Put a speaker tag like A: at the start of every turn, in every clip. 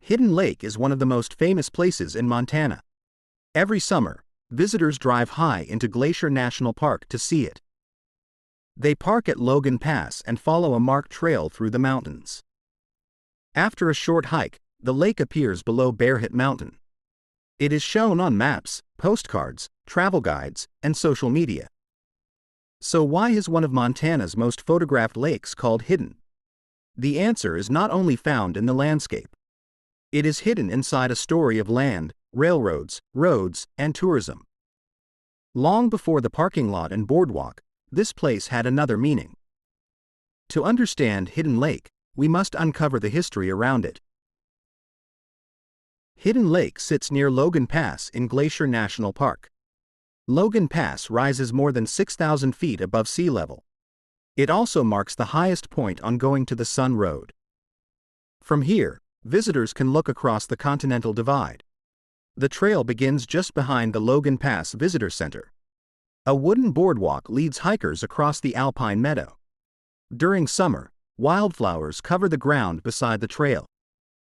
A: Hidden Lake is one of the most famous places in Montana. Every summer, visitors drive high into Glacier National Park to see it. They park at Logan Pass and follow a marked trail through the mountains. After a short hike, the lake appears below Bearhit Mountain. It is shown on maps, postcards, travel guides, and social media. So why is one of Montana's most photographed lakes called hidden? The answer is not only found in the landscape. It is hidden inside a story of land, railroads, roads, and tourism. Long before the parking lot and boardwalk, this place had another meaning. To understand Hidden Lake, we must uncover the history around it. Hidden Lake sits near Logan Pass in Glacier National Park. Logan Pass rises more than 6,000 feet above sea level. It also marks the highest point on going to the Sun Road. From here, visitors can look across the Continental Divide. The trail begins just behind the Logan Pass Visitor Center. A wooden boardwalk leads hikers across the alpine meadow. During summer, wildflowers cover the ground beside the trail.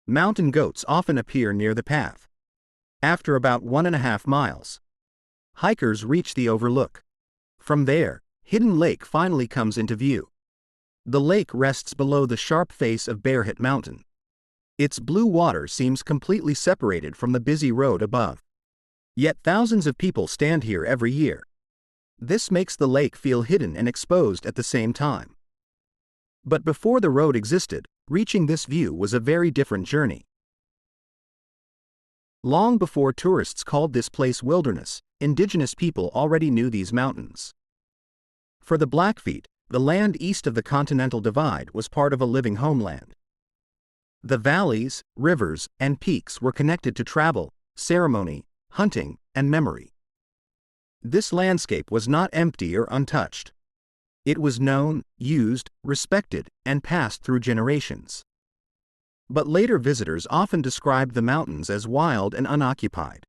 A: Mountain goats often appear near the path. After about 1.5 miles, hikers reach the overlook. From there, Hidden Lake finally comes into view. The lake rests below the sharp face of Bearhit Mountain. Its blue water seems completely separated from the busy road above. Yet thousands of people stand here every year. This makes the lake feel hidden and exposed at the same time. But before the road existed, reaching this view was a very different journey. Long before tourists called this place wilderness, indigenous people already knew these mountains. For the Blackfeet, the land east of the Continental Divide was part of a living homeland. The valleys, rivers, and peaks were connected to travel, ceremony, hunting, and memory. This landscape was not empty or untouched. It was known, used, respected, and passed through generations. But later visitors often described the mountains as wild and unoccupied.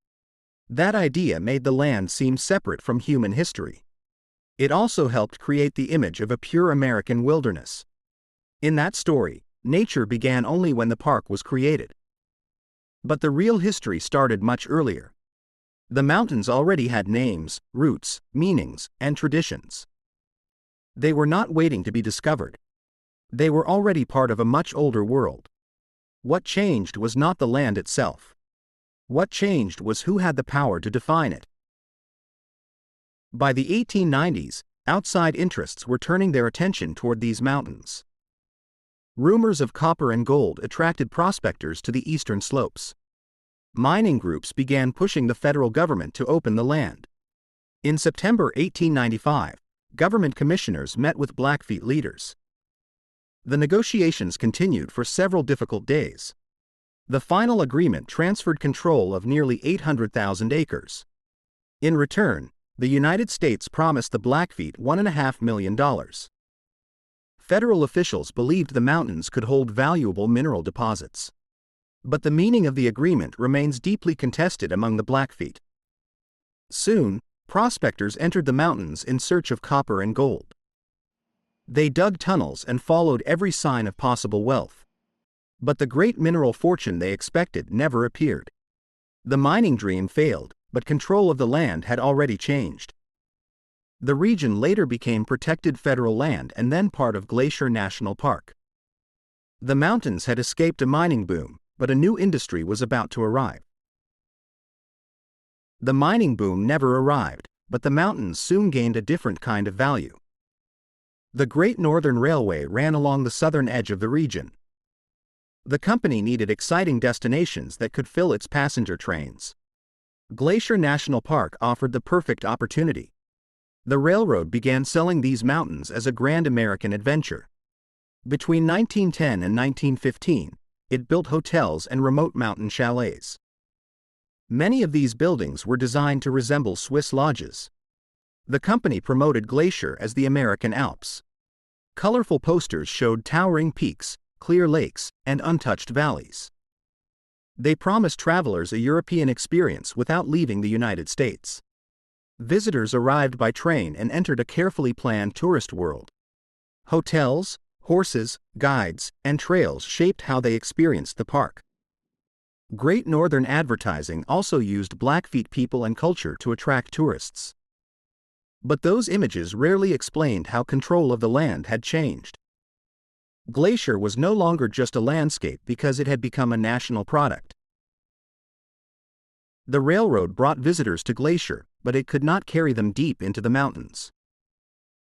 A: That idea made the land seem separate from human history. It also helped create the image of a pure American wilderness. In that story, nature began only when the park was created. But the real history started much earlier. The mountains already had names, roots, meanings, and traditions. They were not waiting to be discovered. They were already part of a much older world. What changed was not the land itself. What changed was who had the power to define it. By the 1890s, outside interests were turning their attention toward these mountains. Rumors of copper and gold attracted prospectors to the eastern slopes. Mining groups began pushing the federal government to open the land. In September 1895, government commissioners met with Blackfeet leaders. The negotiations continued for several difficult days. The final agreement transferred control of nearly 800,000 acres. In return, the United States promised the Blackfeet $1.5 million. Federal officials believed the mountains could hold valuable mineral deposits. But the meaning of the agreement remains deeply contested among the Blackfeet. Soon, prospectors entered the mountains in search of copper and gold. They dug tunnels and followed every sign of possible wealth. But the great mineral fortune they expected never appeared. The mining dream failed, but control of the land had already changed. The region later became protected federal land and then part of Glacier National Park. The mountains had escaped a mining boom, but a new industry was about to arrive. The mining boom never arrived, but the mountains soon gained a different kind of value. The Great Northern Railway ran along the southern edge of the region. The company needed exciting destinations that could fill its passenger trains. Glacier National Park offered the perfect opportunity. The railroad began selling these mountains as a grand American adventure. Between 1910 and 1915, it built hotels and remote mountain chalets. Many of these buildings were designed to resemble Swiss lodges. The company promoted Glacier as the American Alps. Colorful posters showed towering peaks, clear lakes, and untouched valleys. They promised travelers a European experience without leaving the United States. Visitors arrived by train and entered a carefully planned tourist world. Hotels, horses, guides, and trails shaped how they experienced the park. Great Northern advertising also used Blackfeet people and culture to attract tourists. But those images rarely explained how control of the land had changed. Glacier was no longer just a landscape because it had become a national product. The railroad brought visitors to Glacier, but it could not carry them deep into the mountains.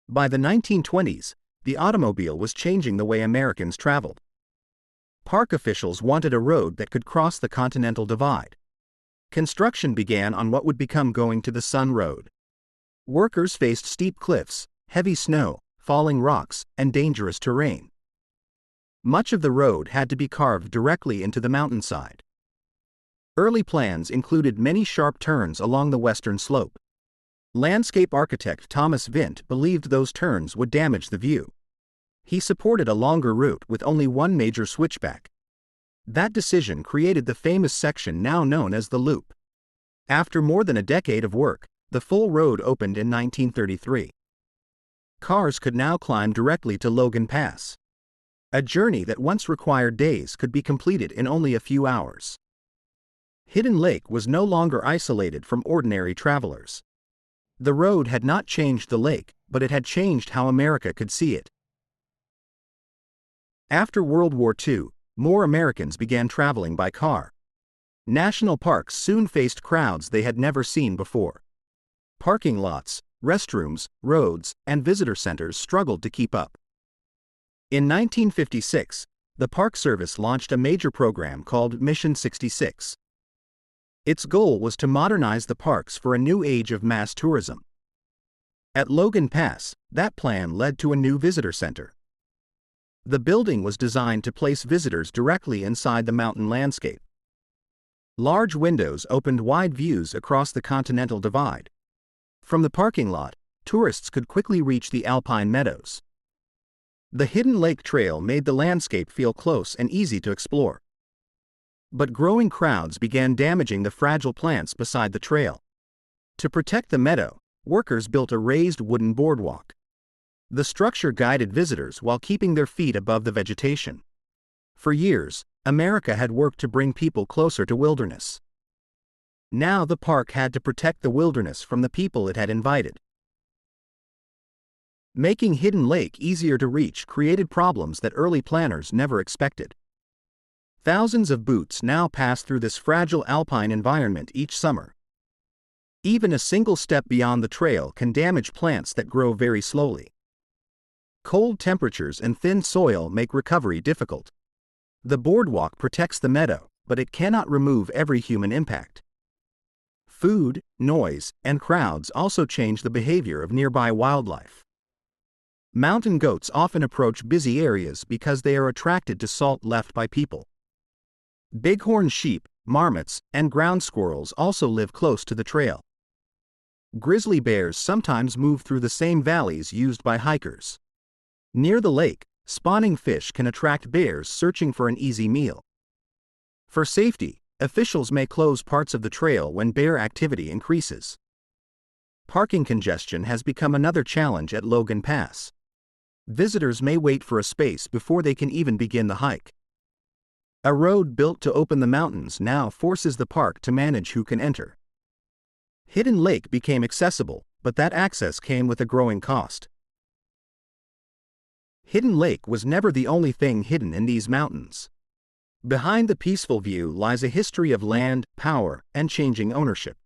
A: By the 1920s, the automobile was changing the way Americans traveled. Park officials wanted a road that could cross the Continental Divide. Construction began on what would become Going to the Sun Road. Workers faced steep cliffs, heavy snow, falling rocks, and dangerous terrain. Much of the road had to be carved directly into the mountainside. Early plans included many sharp turns along the western slope. Landscape architect Thomas Vint believed those turns would damage the view. He supported a longer route with only one major switchback. That decision created the famous section now known as the Loop. After more than a decade of work, the full road opened in 1933. Cars could now climb directly to Logan Pass. A journey that once required days could be completed in only a few hours. Hidden Lake was no longer isolated from ordinary travelers. The road had not changed the lake, but it had changed how America could see it. After World War II, more Americans began traveling by car. National parks soon faced crowds they had never seen before. Parking lots, restrooms, roads, and visitor centers struggled to keep up. In 1956, the Park Service launched a major program called Mission 66. Its goal was to modernize the parks for a new age of mass tourism. At Logan Pass, that plan led to a new visitor center. The building was designed to place visitors directly inside the mountain landscape. Large windows opened wide views across the Continental Divide. From the parking lot, tourists could quickly reach the alpine meadows. The Hidden Lake Trail made the landscape feel close and easy to explore. But growing crowds began damaging the fragile plants beside the trail. To protect the meadow, workers built a raised wooden boardwalk. The structure guided visitors while keeping their feet above the vegetation. For years, America had worked to bring people closer to wilderness. Now the park had to protect the wilderness from the people it had invited. Making Hidden Lake easier to reach created problems that early planners never expected. Thousands of boats now pass through this fragile alpine environment each summer. Even a single step beyond the trail can damage plants that grow very slowly. Cold temperatures and thin soil make recovery difficult. The boardwalk protects the meadow, but it cannot remove every human impact. Food, noise, and crowds also change the behavior of nearby wildlife. Mountain goats often approach busy areas because they are attracted to salt left by people. Bighorn sheep, marmots, and ground squirrels also live close to the trail. Grizzly bears sometimes move through the same valleys used by hikers. Near the lake, spawning fish can attract bears searching for an easy meal. For safety, officials may close parts of the trail when bear activity increases. Parking congestion has become another challenge at Logan Pass. Visitors may wait for a space before they can even begin the hike. A road built to open the mountains now forces the park to manage who can enter. Hidden Lake became accessible, but that access came with a growing cost. Hidden Lake was never the only thing hidden in these mountains. Behind the peaceful view lies a history of land, power, and changing ownership.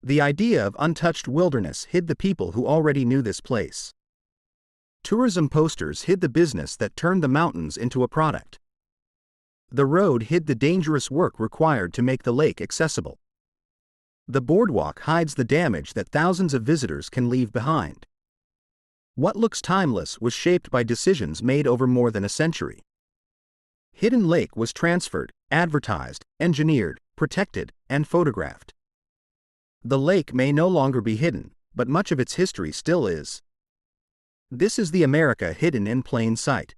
A: The idea of untouched wilderness hid the people who already knew this place. Tourism posters hid the business that turned the mountains into a product. The road hid the dangerous work required to make the lake accessible. The boardwalk hides the damage that thousands of visitors can leave behind. What looks timeless was shaped by decisions made over more than a century. Hidden Lake was transferred, advertised, engineered, protected, and photographed. The lake may no longer be hidden, but much of its history still is. This is the America hidden in plain sight.